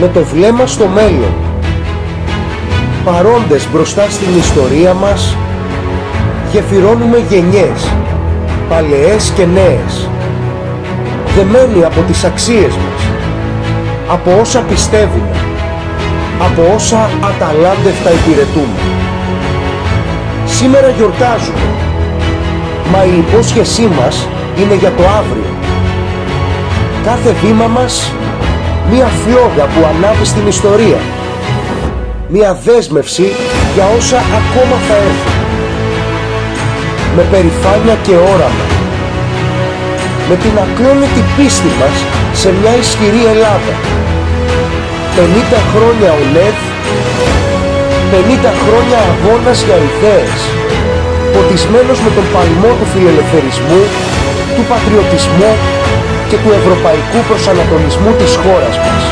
με το βλέμμα στο μέλλον, παρόντες μπροστά στην ιστορία μας, γεφυρώνουμε γενιές, παλαιές και νέες, δεμένοι από τις αξίες μας, από όσα πιστεύουμε, από όσα αταλάντευτα υπηρετούμε. Σήμερα γιορτάζουμε, μα η υπόσχεσή μας είναι για το αύριο. Κάθε βήμα μας μία φλόγα που ανάβει στην ιστορία, μία δέσμευση για όσα ακόμα θα έρθουν. Με περηφάνεια και όραμα, με την ακλόνητη πίστη μας σε μια ισχυρή Ελλάδα. 50 χρόνια ΟΝΕΔ, 50 χρόνια αγώνας για ιδέες, ποτισμένος με τον παλμό του φιλελευθερισμού, του πατριωτισμού και του ευρωπαϊκού προσανατολισμού της χώρας μας.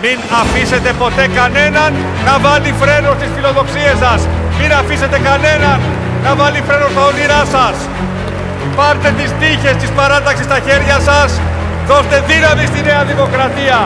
Μην αφήσετε ποτέ κανέναν να βάλει φρένο στις φιλοδοξίες σας. Μην αφήσετε κανέναν να βάλει φρένο στα όνειρά σας. Πάρτε τις τύχες της παράταξης στα χέρια σας. Δώστε δύναμη στη Νέα Δημοκρατία.